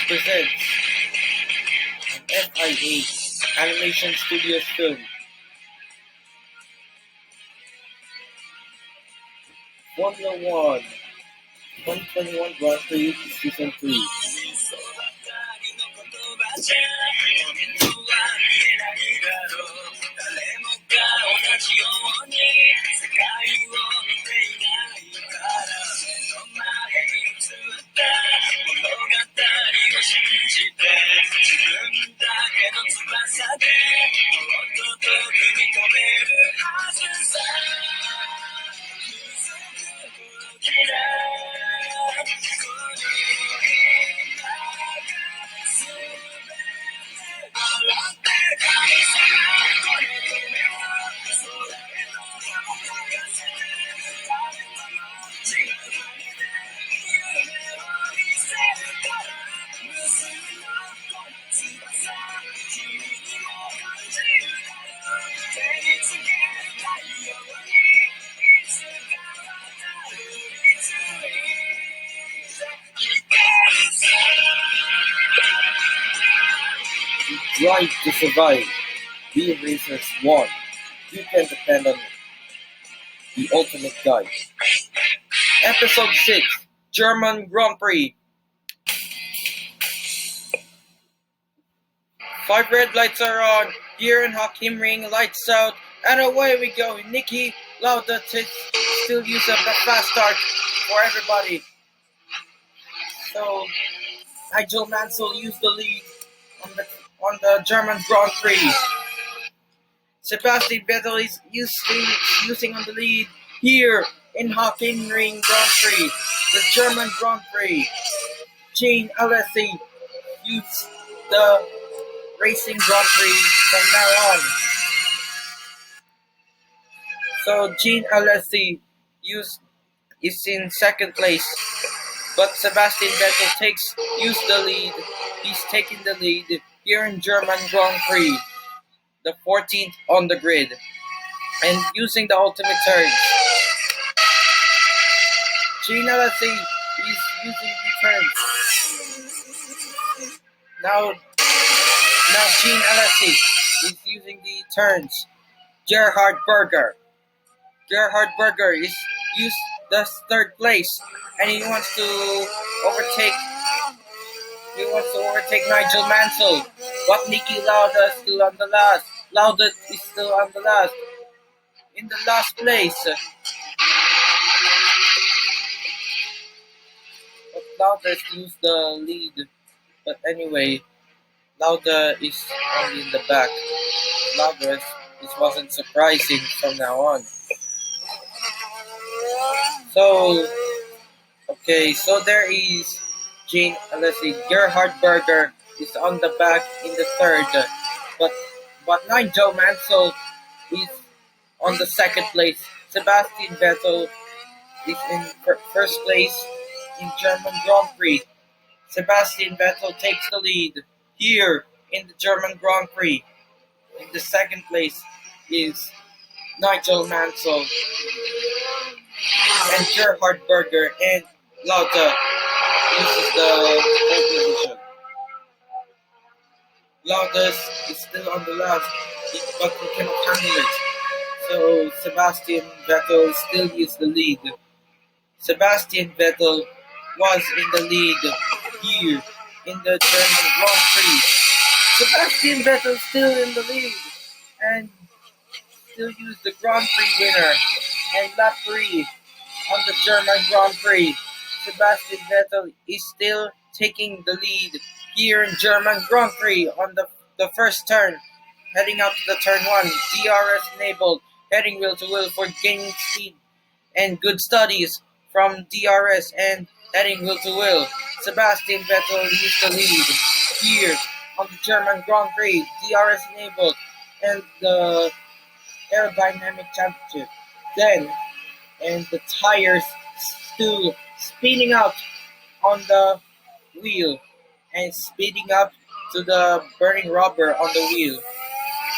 presents an FIA Animation Studios film, Formula One 2021 Grand Prix Season 3. Drive to survive. Be Racers 1. You can depend on the ultimate guide. Episode 6. German Grand Prix. 5 red lights are on. Gear and Hakim ring lights out. And away we go. Niki Lauda still use up a fast start for everybody. So Nigel Mansell used the lead on the German Grand Prix. Sebastian Vettel is using on the lead here in Hockenheim Grand Prix, the German Grand Prix. Jean Alesi used the Racing Grand Prix from now on. So Jean Alesi is in second place, but Sebastian Vettel used the lead. He's taking the lead here in German Grand Prix, the 14th on the grid, and using the ultimate turns. Jean Alesi is using the turns. Now Jean Alesi is using the turns. Gerhard Berger is used the third place, and he wants to overtake Nigel Mansell, but Niki Lauda is still on the last. In the last place. But Lauda used the lead. But anyway, Lauda is only in the back. This wasn't surprising from now on. So there is Jean Alesi. Gerhard Berger is on the back in the third, but Nigel Mansell is on the second place. Sebastian Vettel is in first place in German Grand Prix. Sebastian Vettel takes the lead here in the German Grand Prix. In the second place is Nigel Mansell and Gerhard Berger, and Lauda uses the pole position. Lauda is still on the last, but he cannot handle it. So Sebastian Vettel still uses the lead. Sebastian Vettel was in the lead here in the German Grand Prix. Sebastian Vettel still in the lead and still use the Grand Prix winner and lap 3 on the German Grand Prix. Sebastian Vettel is still taking the lead here in German Grand Prix on the first turn, heading out to the turn 1. DRS enabled, heading wheel to wheel for gaining speed and good studies from DRS and heading wheel to wheel. Sebastian Vettel used the lead here on the German Grand Prix, DRS enabled, and the aerodynamic championship. And the tires still spinning out on the wheel and speeding up to the burning rubber on the wheel.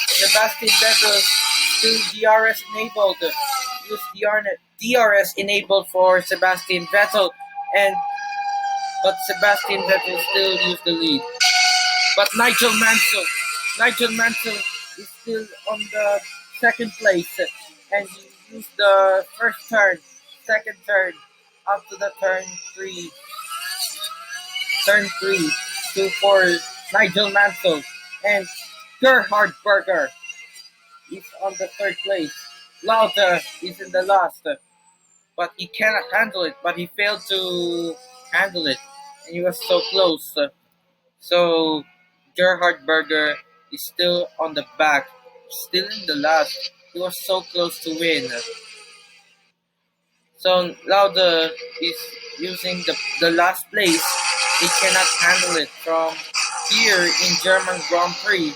Sebastian Vettel still DRS enabled. Use DRS enabled for Sebastian Vettel, and but Sebastian Vettel still used the lead. But Nigel Mansell is still on the second place, and he used the first turn, second turn, up to the turn three, to for Nigel Mansell, and Gerhard Berger is on the third place. Lauda is in the last, but he cannot handle it. But he failed to handle it, and he was so close. So Gerhard Berger is still on the back, still in the last. He was so close to win. So Lauda is using the last place. He cannot handle it from here in German Grand Prix.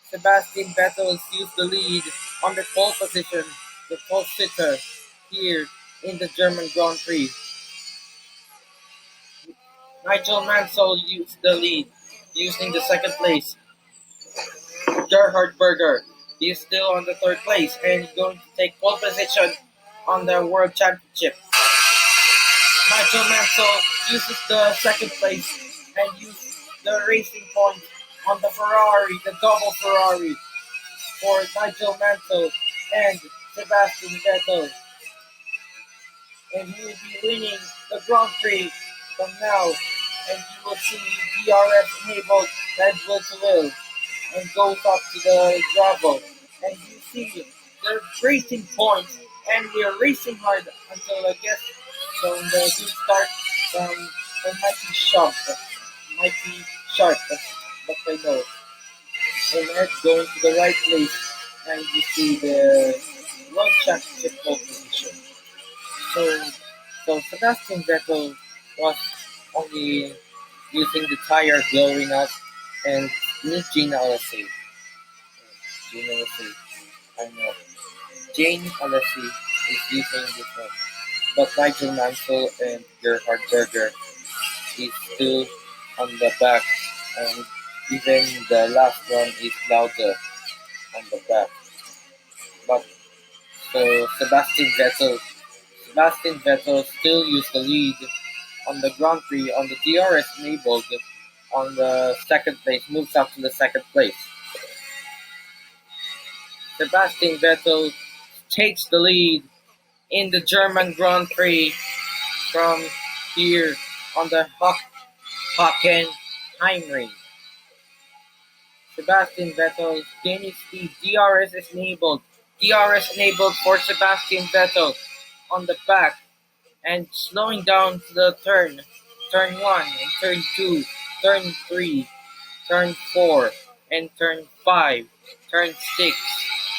Sebastian Vettel has used the lead on the pole position, the pole sitter here in the German Grand Prix. Nigel Mansell used the lead, using the second place. Gerhard Berger, he is still on the third place and going to take pole position on the World Championship. Nigel Mansell uses the second place and uses the racing point on the Ferrari, the double Ferrari, for Nigel Mansell and Sebastian Vettel. And he will be winning the Grand Prix from now. And you will see DRS enabled Red Bull to will and goes up to the gravel. And you see the racing points, and we are racing hard until I guess from the good start might be sharp, but I know. And that's going to the right place, and you see the World Championship pole position. So Sebastian Vettel was only using the tire blowing up, and Gene Alesi, I know, Jane Alesi is using this one, but Nigel Mansell and Gerhard Berger is still on the back, and even the last one is Lauda on the back. But so Sebastian Vettel still used the lead on the Grand Prix on the DRS enabled on the second place, moves up to the second place. Sebastian Vettel takes the lead in the German Grand Prix from here on the Hockenheimring. Sebastian Vettel is gaining speed. DRS is enabled. DRS enabled for Sebastian Vettel on the back and slowing down to the turn 1 and turn 2, turn 3, turn 4, and turn 5, turn 6,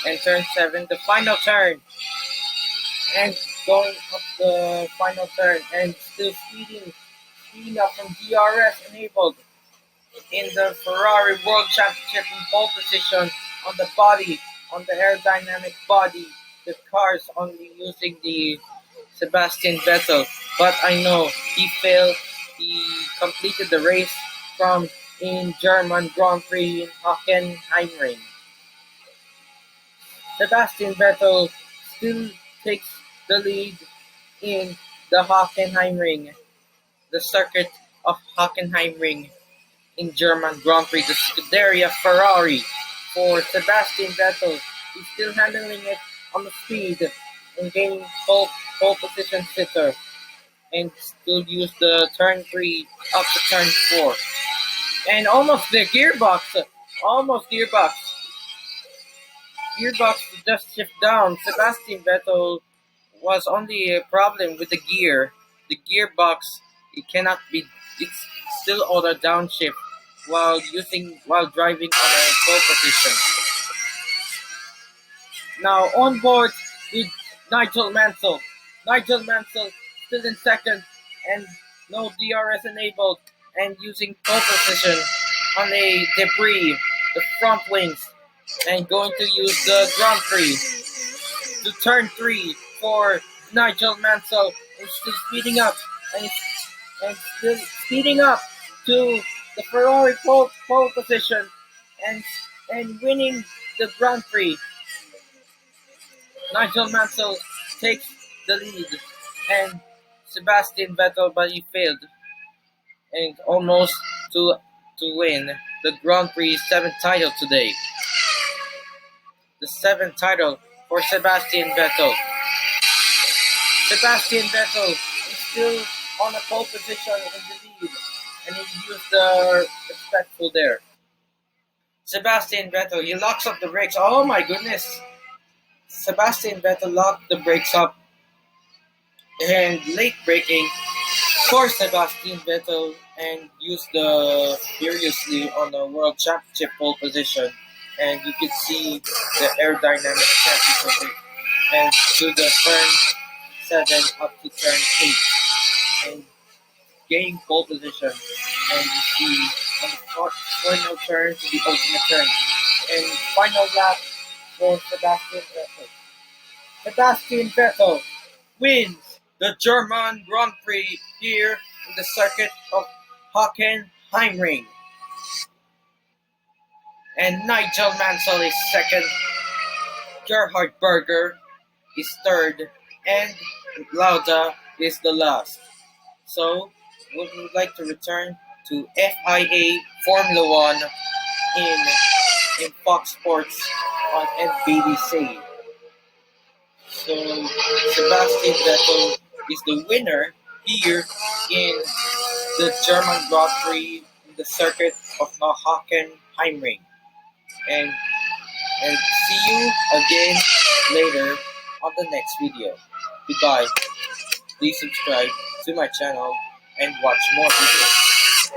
and turn 7, the final turn, and going up the final turn, and still speeding up from DRS enabled in the Ferrari World Championship in pole position on the body, on the aerodynamic body, the cars only using the Sebastian Vettel, but I know he failed. He completed the race from in German Grand Prix in Hockenheimring. Sebastian Vettel still takes the lead in the Hockenheimring, the circuit of Hockenheimring in German Grand Prix, the Scuderia Ferrari for Sebastian Vettel. He's still handling it on the speed and gaining pole position sitter, and still use the turn 3 up to turn 4. And almost the gearbox to just shift down. Sebastian Vettel was only a problem with the gear. The gearbox, it's still auto downshift while driving on a pole position. Now on board with Nigel Mansell. Nigel Mansell still in second and no DRS enabled and using pole position on a debris, the front wings, and going to use the Grand Prix to turn 3 for Nigel Mansell, and still speeding up and still speeding up to the Ferrari pole position and winning the Grand Prix. Nigel Mansell takes the lead and Sebastian Vettel, but he failed. and almost to win the Grand Prix 7th title today. The 7th title for Sebastian Vettel. Sebastian Vettel is still on a pole position in the lead, and he used the respectful there. Sebastian Vettel, he locks up the brakes. Oh my goodness! Sebastian Vettel locked the brakes up and late braking for Sebastian Vettel and used the furiously on the World Championship pole position. And you can see the aerodynamic championship and to the turn 7 up to turn 8 and gain pole position. And you see on the final turn to the ultimate turn. And final lap for Sebastian Vettel. Sebastian Vettel wins the German Grand Prix here in the circuit of Hockenheimring. And Nigel Mansell is second, Gerhard Berger is third, and Lauda is the last. So, we would like to return to FIA Formula One in Fox Sports on NBC. So, Sebastian Vettel is the winner here in the German Grand Prix in the circuit of Hockenheimring. And see you again later on the next video. Goodbye. Please subscribe to my channel and watch more videos.